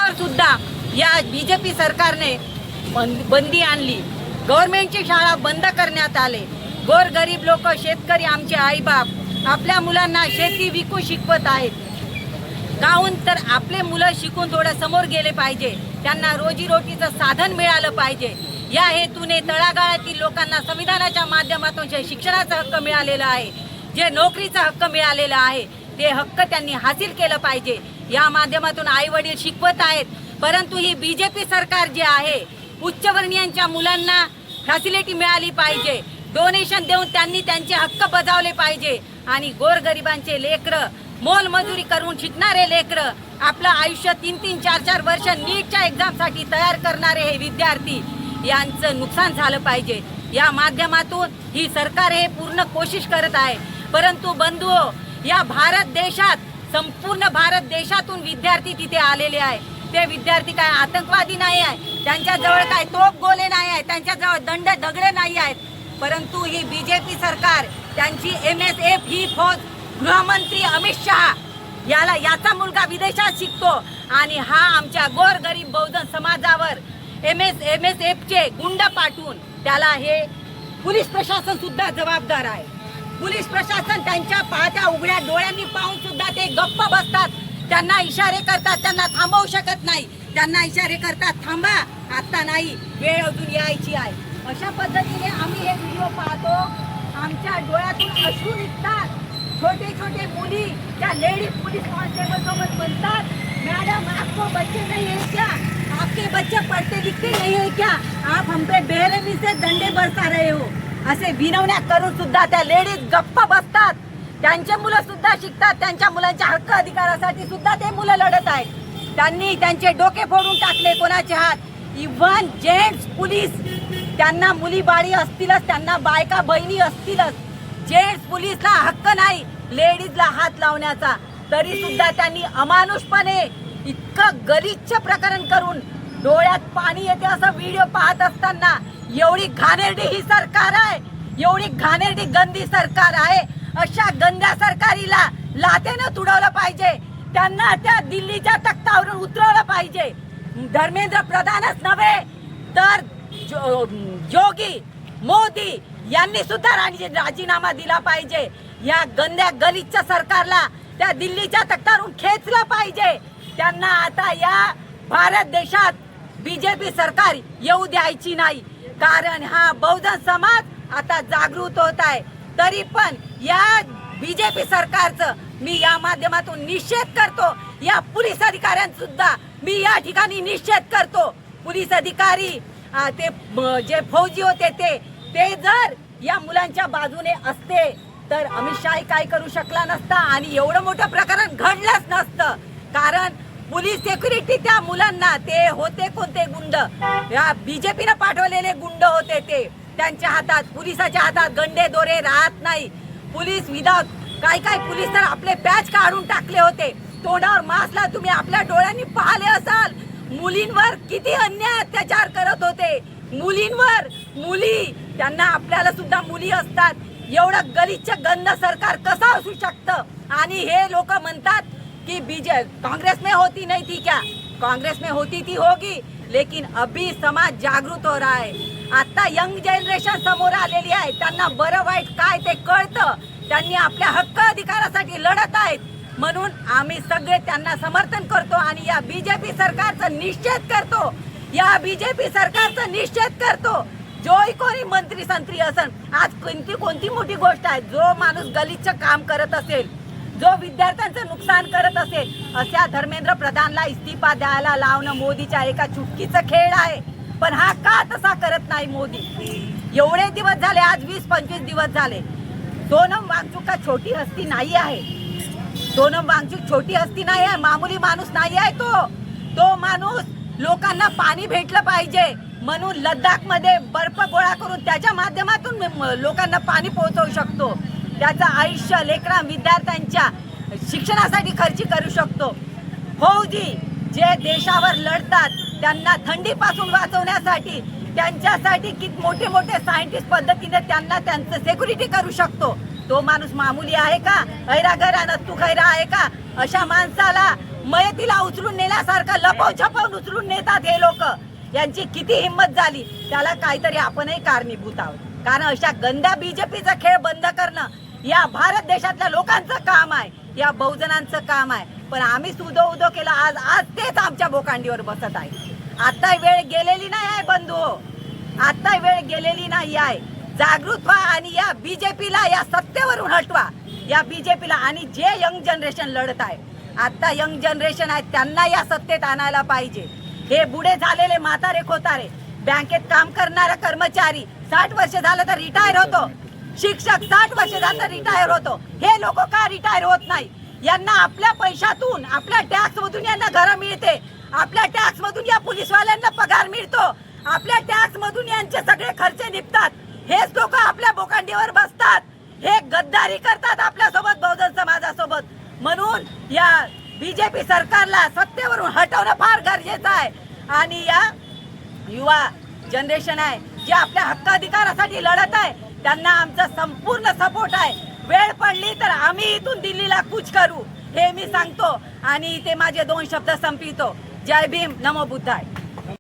शिक्षणावर सुद्धा या बीजेपी सरकारने बंदी आणली। गव्हर्नमेंटची शाळा बंद करण्यात आले। गोरगरीब लोक, शेतकरी, आमचे आईबाप आपल्या मुलांना शेती विकू शिकवत आहेत। काहून तर आपले मुलं शिकून थोडं समोर गेले पाहिजे, त्यांना रोजीरोटीचं साधन मिळालं पाहिजे। या हेतूने तळागाळातील लोकांना संविधानाच्या माध्यमातून जे शिक्षणाचा हक्क मिळालेला आहे, जे नोकरीचा हक्क मिळालेला आहे, ते हक्क त्यांनी हासिल केलं पाहिजे। या माध्यमातून आई वडील शिकवत आहेत, परंतु ही बीजेपी सरकार जे आहे, उच्चवर्णीयांच्या मुलांना फॅसिलिटी मिळाली पाहिजे, डोनेशन देऊन त्यांनी त्यांचे हक्क बजावले पाहिजे आणि गोरगरिबांचे लेकरं, मोलमजुरी करून शिकणारे लेकरं, आपलं आयुष्य 3-3, 4-4 वर्ष नीटच्या एक्झामसाठी तयार करणारे हे विद्यार्थी यांचं नुकसान झालं पाहिजे। या माध्यमातून ही सरकार हे पूर्ण कोशिश करत आहे। परंतु बंधुओ, या भारत देशात, संपूर्ण भारत देशातून विद्यार्थी तिथे आलेले आहे। ते विद्यार्थी काय आतंकवादी नाही आहे, त्यांच्याजवळ काय तोफ गोले नाही आहे, त्यांच्याजवळ दंड दगडे नाही आहेत, परंतु ही बीजेपी सरकार, त्यांची MSF ही फौज, गृहमंत्री अमित शहा याचा मुलगा विदेशात शिकतो आणि हा आमच्या गोरगरीब बहुजन समाजावर MSFचे गुंड पाठवून त्याला हे पोलीस प्रशासन सुद्धा जबाबदार आहे। पोलीस प्रशासन त्यांच्या पाहत्या उघड्या डोळ्यांनी पाहून सुद्धा ते गप्प बसतात, त्यांना इशारे करतात, त्यांना थांबवू शकत नाही, त्यांना इशारे करतात थांबा, आता नाही, वेळ अजून यायची आहे। अशा पद्धतीने आम्ही हे व्हिडिओ पाहतो, आमच्या डोळ्यातून अश्रू निघतात। छोटे छोटे मुली त्या लेडीज पुलिस कांस्टेबल सोबत म्हणतात, मैडम आपको बच्चे नहीं है क्या, आपके बच्चे पढ़ते लिखते नहीं है क्या, आप हम पे बेरहमी से डंडे बरसा रहे हो, असे विनवण्या करून सुद्धा त्या लेडीज गप्प बसतात। त्यांचे मुलं सुद्धा शिकतात, त्यांच्या मुलांच्या हक्क अधिकारासाठी सुद्धा ते मुलं लढत आहेत। त्यांनी त्यांचे डोके फोडून टाकले, कोणाचे हात, इव्हन जेंट्स पोलीस, त्यांना मुली बाळी असतीलच, त्यांना बायका बहिणी असतीलच, जेंट्स पोलीसला हक्क नाही लेडीजला हात लावण्याचा, तरी सुद्धा त्यांनी अमानुषपणे इतकं गलिच्छ प्रकरण करून डोळ्यात पाणी येते असं व्हिडिओ पाहत असताना, एवढी घाणेरडी ही सरकार आहे, एवढी घाणेरडी गंदी सरकार आहे, अशा गंद्या सरकारीला लाथेनं तुडवलं पाहिजे, त्यांना त्या दिल्लीच्या तख्तावरून उतरवलं पाहिजे। धर्मेंद्र प्रधानच नव्हे तर योगी मोदी यांनी सुद्धा राजीनामा दिला पाहिजे। या गंद्या गलिच्छ सरकारला त्या दिल्लीच्या तख्तावरून खेचलं पाहिजे। त्यांना आता या भारत देशात बीजेपी सरकार येऊ द्यायची नाही, कारण हा बहुजन समाज आता जागृत होत आहे। तरी पण या बीजेपी सरकारचं मी या माध्यमातून निषेध करतो, या पोलीस अधिकाऱ्यांचा सुद्धा मी या ठिकाणी निषेध करतो। पोलीस अधिकारी ते जे फौजी होते ते जर या मुलांच्या बाजूने असते तर अमित शहा काय करू शकला नसता आणि एवढं मोठं प्रकरण घडलंच नसतं, कारण पोलीस सिक्युरिटी त्या मुलांना, ते होते कोणते गुंड, या बीजेपीने पाठवलेले गुंड होते, ते त्यांच्या हातात, पोलिसाच्या हातात गंडे दोरे राहत नाही। पोलीस विदाउट काय पोलीस तर आपले पॅच काढून टाकले होते, तोंडावर मास्क तुम्ही आपल्या डोळ्यांनी पाहिले असाल, मुलींवर किती अन्याय अत्याचार करत होते, मुलींवर, मुली, त्यांना आपल्याला सुद्धा मुली असतात, एवढं गलिच्छ गंद सरकार कसं असू शकतं। आणि हे लोक म्हणतात कि कांग्रेस में होती नहीं थी क्या, कांग्रेस में होती थी होगी, लेकिन अभी समाज जागृत हो रहा है। आता यंग जनरेशन समोर आलेली आहे, त्यांना बरं वाईट काय ते कळतं, त्यांनी आपल्या हक्क अधिकारासाठी लढत आहेत, म्हणून आम्ही सगळे त्यांना समर्थन करतो आणि या बीजेपी सरकारचा निषेध करतो, या बीजेपी सरकारचा निषेध करतो। जो कोणी मंत्री संत्री असेल, आज कोणती मोठी गोष्ट आहे, जो माणूस गलिच्छ काम करत असेल, जो विद्यार्थ्यांचं नुकसान करत असेल, अशा धर्मेंद्र प्रधानला इस्तीफा द्यायला लावणं मोदीच्या एका चुटकीचं खेळ आहे। पण हा का तसा करत नाही मोदी? एवढे दिवस झाले, आज 20-25 दिवस झाले, सोनम वांगचुक का छोटी हस्ती नाही आहे, सोनम वांगचुक छोटी हस्ती नाही आहे, मामूली माणूस नाही आहे तो माणूस लोकांना पाणी भेटलं पाहिजे म्हणून लद्दाख मध्ये बर्फ गोळा करून त्याच्या माध्यमातून लोकांना पाणी पोहोचवू शकतो, त्याचं आयुष्य लेकरा विद्यार्थ्यांच्या शिक्षणासाठी खर्च करू शकतो। फौजी जे देशावर लढतात, त्यांना थंडीपासून वाचवण्यासाठी, त्यांच्यासाठी किती मोठे मोठे सायंटिस्ट पद्धतीने त्यांना त्यांचं सिक्युरिटी करू शकतो, तो माणूस मामूली आहे का? ऐरागरा नत्तू खैरा आहे का? अशा माणसाला मयतीला उचलून नेल्यासारखं लपव छपवून उचलून नेतात हे लोक. यांची किती हिंमत झाली, त्याला काहीतरी आपणही कारणीभूत आहोत. कारण अशा गंद्या बीजेपीचा खेळ बंद करणं या भारत देशातल्या लोकांचं काम आहे, या बहुजनांचं काम आहे. पण आम्ही सुदो उदो केलं, आज तेच आमच्या बोकांडीवर बसत आहे. आता वेळ गेलेली नाही आहे बंधू, आता वेळ गेलेली नाही आहे. जागृत व्हा आणि या बीजेपीला या सत्तेवरून हटवा, या बीजेपीला. आणि जे यंग जनरेशन लढत आहे, आता यंग जनरेशन आहे, त्यांना या सत्तेत आणायला पाहिजे. हे बुढे झालेले म्हातारे खोतारे, बँकेत काम करणारा कर्मचारी 60 वर्ष झालं तर रिटायर होतो, शिक्षक 60 वर्ष झालं तर रिटायर होतो. हे लोक का रिटायर होत नाही? यांना आपल्या पैशातून, आपल्या टॅक्स मधून यांना घरं मिळते, आपल्या टॅक्स मधून या पोलीसवाल्यांना पगार मिळतो, आपल्या टॅक्स मधून यांचे सगळे खर्च निघतात. हेच लोक आपल्या बोकांडीवर बसतात, हे गद्दारी करतात आपल्या सोबत, बहुजन समाजासोबत. म्हणून या बीजेपी सरकारला सत्तेवरून हटवणं फार गरजेचं आहे. आणि या युवा जनरेशन आहे जे आपल्या हक्क अधिकारासाठी लढत आहे, त्यांना आमचा संपूर्ण सपोर्ट आहे. वेळ पडली तर आम्ही इथून दिल्लीला कूच करू, हे मी सांगतो. आणि इथे माझे 2 शब्द संपवितो. जय भीम, नमो बुद्धाय.